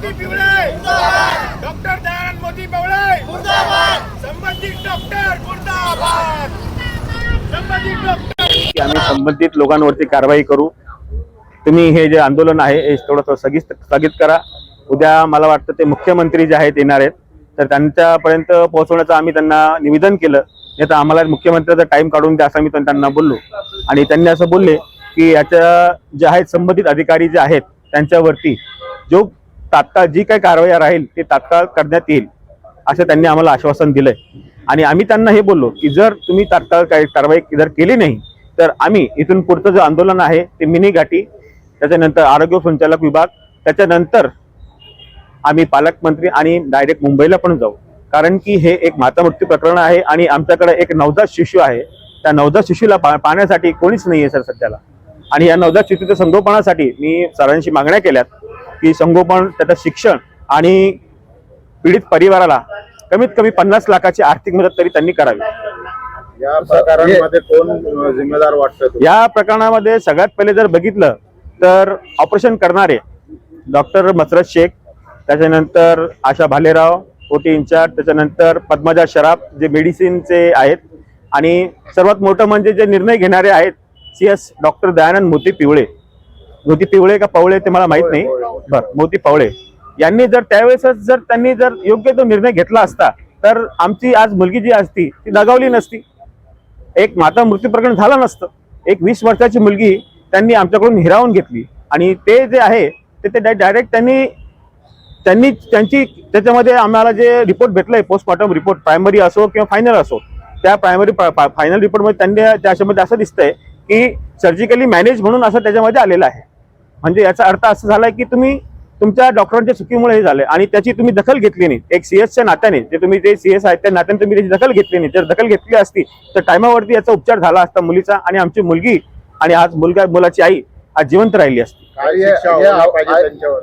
मोती पिवळे डॉक्टर दयानंद मोती पिवळे संबंधित डॉक्टर मुर्दाबाद संबंधित डॉक्टर आम्ही संबंधित लोकांवरती कारवाई करू। तुम्ही हे जे आंदोलन आहे हे थोडंसं स्थगित करा। उद्या मला वाटतं ते मुख्यमंत्री जे आहेत येणार आहेत तर त्यांच्यापर्यंत पोहोचवण्याचं आम्ही त्यांना निवेदन केलं। नाही तर आम्हाला मुख्यमंत्र्याचा टाइम काढून द्या असं मी त्यांना बोललो आणि त्यांनी असं बोलले की याच्या जे आहेत संबंधित अधिकारी जे आहेत त्यांच्यावरती जो तात्काळ जी काही कारवाई राहील ते तात्काळ करण्यात येईल असं त्यांनी आम्हाला आश्वासन दिलंय। आणि आम्ही त्यांना हे बोललो की जर तुम्ही तात्काळ काही कारवाई जर केली नाही तर आम्ही इथून पुढचं जे आंदोलन आहे ते मिनी घाटी, त्याच्यानंतर आरोग्य संचालक विभाग, त्याच्यानंतर आम्ही पालकमंत्री आणि डायरेक्ट मुंबईला पण जाऊ। कारण की हे एक माता मृत्यू प्रकरण आहे आणि आमच्याकडे एक नवजात शिशू आहे। त्या नवजात शिशूला पाहण्यासाठी कोणीच नाही आहे सर सध्याला। आणि या नवजात शिशूच्या संगोपनासाठी मी सरांशी मागण्या केल्यात की संगोपन, त्याचं शिक्षण आणि पीडित परिवाराला कमीत कमी 50 लाखाची आर्थिक मदत तरी त्यांनी करावी। या प्रकरणामध्ये कोण जिम्मेदार वाटतं? या प्रकरणामध्ये सगळ्यात पहिले जर बघितलं तर ऑपरेशन करणारे डॉक्टर मसरत शेख, त्याच्यानंतर आशा भालेराव ओटी इंचार्ज, त्याच्यानंतर पद्मजा शराफ जे मेडिसिनचे आहेत, आणि सर्वात मोठं म्हणजे जे निर्णय घेणारे आहेत CS डॉक्टर दयानंद मोती पिवळे का पवळे ते मला माहित नाही, बरं मोती पवळे यांनी जर त्यावेळेसच जर त्यांनी जर योग्य तो निर्णय घेतला असता तर आमची आज मुलगी जी असती ती दगावली नसती, एक माता मृत्यू प्रकरण झालं नसतं। एक 20 वर्षाची मुलगी त्यांनी आमच्याकडून हिरावून घेतली आणि ते जे आहे ते डायरेक्ट त्यांनी त्याच्यामध्ये आम्हाला जे रिपोर्ट भेटलाय पोस्टमॉर्टम रिपोर्ट, प्रायमरी असो किंवा फायनल असो, त्या प्रायमरी फायनल रिपोर्टमध्ये त्यांनी त्याच्यामध्ये असं दिसतंय की सर्जिकली मॅनेज म्हणून असं त्याच्यामध्ये आलेलं आहे। म्हणजे याचा अर्थ असं झालाय की तुम्ही तुमच्या डॉक्टरांच्या चुकीमुळे हे झाले आणि त्याची तुम्ही दखल घेतली नाही। एक CS नात्याने जे तुम्ही जे CS आहेत त्या नात्याने तुम्ही त्याची दखल घेतली नाही। जर दखल घेतली असती तर टायमावरती याचा उपचार झाला असता मुलीचा आणि आमची मुलगी आणि आज मुलाची आई आज जिवंत राहिली असती।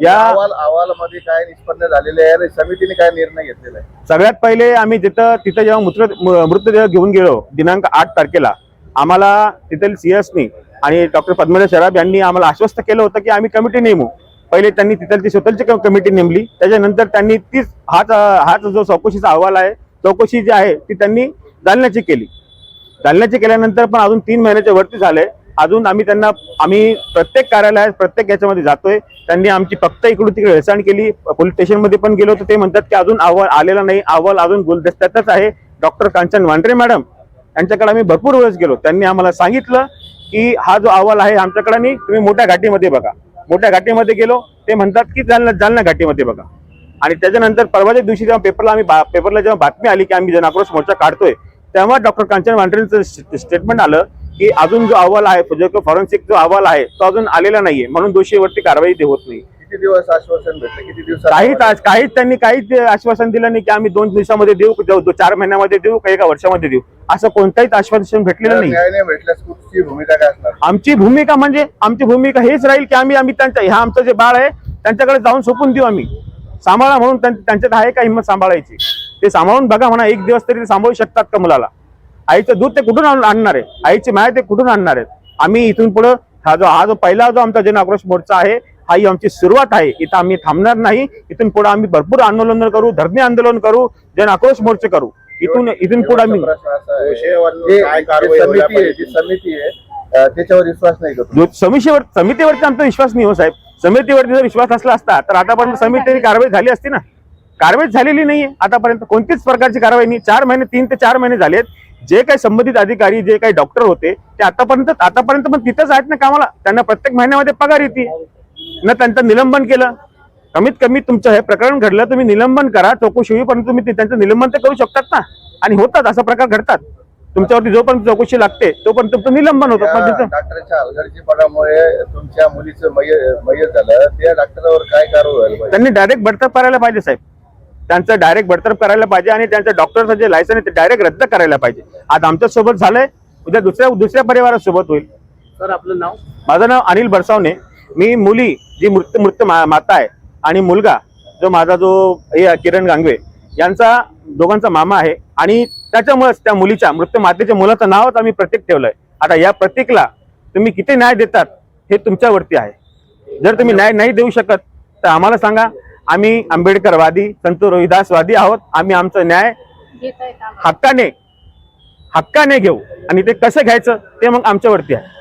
या अहवालामध्ये काय निष्पन्न झालेले आहे, समितीने काय निर्णय घेतलेला आहे? सगळ्यात पहिले आम्ही तिथं जेव्हा मृतदेह घेऊन गेलो दिनांक 8 तारखेला, आम्हाला तिथले CSनी आणि डॉक्टर पद्मजा शराफ यांनी आम्हाला आश्वस्त केलं होतं की आम्ही कमिटी नेमू। पहिले त्यांनी तिथलची स्वतंत्र कमिटी नेमली, त्याच्यानंतर त्यांनी हाच जो चौकशीचा अहवाल आहे, चौकशी जी आहे ती त्यांनी जालन्याची केल्यानंतर पण अजून 3 महिन्याच्या वरती झाले। अजून आम्ही प्रत्येक कार्यालयात प्रत्येक याच्यामध्ये जातोय। त्यांनी आमची फक्त इकडून तिकडे हेळसांड केली। पोलीस स्टेशनमध्ये पण गेलो तर ते म्हणतात की अजून अहवाल आलेला नाही, अहवाल अजून गुलदस्त्यातच आहे। डॉक्टर कांचन वांड्रे मॅडम यांच्याकडे आम्ही भरपूर वेळेस गेलो, त्यांनी आम्हाला सांगितलं की हा जो अहवाल आहे आमच्याकडे नाही, तुम्ही मोठ्या घाटीमध्ये बघा। मोठ्या घाटीमध्ये गेलो, ते म्हणतात की जालना घाटीमध्ये बघा। आणि त्याच्यानंतर परवाच्या दिवशी जेव्हा पेपरला जेव्हा बातमी आली की आम्ही जनआक्रोश मोर्चा काढतोय, तेव्हा डॉक्टर कांचन वांड्रेंचं स्टेटमेंट आलं की अजून जो अहवाल आहे, फॉरेन्सिक जो अहवाल आहे तो अजून आलेला नाहीये, म्हणून दोषीवरती कारवाई होत नाही। किती दिवस आश्वासन भेटलं? किती दिवस? काहीच आश्वासन दिलं नाही की आम्ही 2 दिवसामध्ये देऊ, 4 महिन्यामध्ये देऊ, का 1 वर्षामध्ये देऊ, असं कोणताही आश्वासन भेटलेलं नाही। न्याय नाही भेटल्यास कुठची भूमिका काय असणार? आमची भूमिका हेच राहील की आम्ही आमचं जे बाळ आहे त्यांच्याकडे जाऊन सोपून देऊ, आम्ही सांभाळा म्हणून। त्यांच्यात आहे का हिंमत सांभाळायची? ते सांभाळून बघा म्हणा, 1 दिवस तरी ते सांभाळू शकतात का मुलाला? आईचं दूध ते कुठून आणणार आहे? आईची माया ते कुठून आणणार आहेत? आम्ही इथून पुढे हा जो पहिला आमचा जनआक्रोश मोर्चा आहे, हा ही आमची सुरुवात आहे। इथं आम्ही थांबणार नाही। इथून पुढे आम्ही भरपूर आंदोलन करू, धरणे आंदोलन करू, जनआक्रोश मोर्चे करू। इथून पुढे आम्ही समिती आहे त्याच्यावर विश्वास नाही करतो। समितीवरती आमचा विश्वास नाही हो साहेब। समितीवरती जर विश्वास असला असता तर आतापर्यंत समितीने कारवाई झाली असती ना। कारवाई झालेली नाहीये आतापर्यंत, कोणतीच प्रकारची कारवाई नाही। 3 ते 4 महिने झालेत। जे काही संबंधित अधिकारी, जे काही डॉक्टर होते ते आतापर्यंत पण तिथंच आहेत ना कामाला। त्यांना प्रत्येक महिन्यामध्ये पगार येते ना। त्यांचं निलंबन केलं, कमीत कमी तुमचं हे प्रकरण घडलं, तुम्ही निलंबन करा, चौकशी होईपर्यंत तुम्ही त्यांचं निलंबन तर करू शकतात ना। आणि होतात असा प्रकार घडतात, तुमच्यावरती जोपर्यंत चौकशी लागते तोपर्यंत तुमचं निलंबन होतं। डॉक्टरच्या हलगर्जीपणामुळे तुमच्या मुलीचं मयत झालं, त्या डॉक्टरवर काय कारवाई व्हायला पाहिजे? त्यांनी डायरेक्ट बडतर्फ करायला पाहिजे साहेब, त्यांचं डायरेक्ट बडतर्फ करायला पाहिजे आणि त्यांच्या डॉक्टरचं जे लायसन आहे ते डायरेक्ट रद्द करायला पाहिजे। आज आमच्या सोबत झालंय, उद्या दुसऱ्या परिवारासोबत होईल। सर आपलं नाव? माझं नाव अनिल बरसावणे। मी मुली जी मृत माता आहे आणि मुलगा जो माझा किरण गांगवे यांचा दोघांचा मामा आहे आणि त्याच्यामुळेच त्या मुलीच्या मृत मातेच्या मुलाचं नावच आम्ही प्रतीक ठेवलंय। आता या प्रतीकला तुम्ही किती न्याय देतात हे तुमच्यावरती आहे। जर तुम्ही न्याय नाही देऊ शकत तर आम्हाला सांगा, आम्ही आंबेडकरवादी, संत रोहिदासवादी आहोत. आम्ही आमचा न्याय हक्काने घेऊ आणि ते कसं घ्यायचं ते मग आमच्यावरती आहे.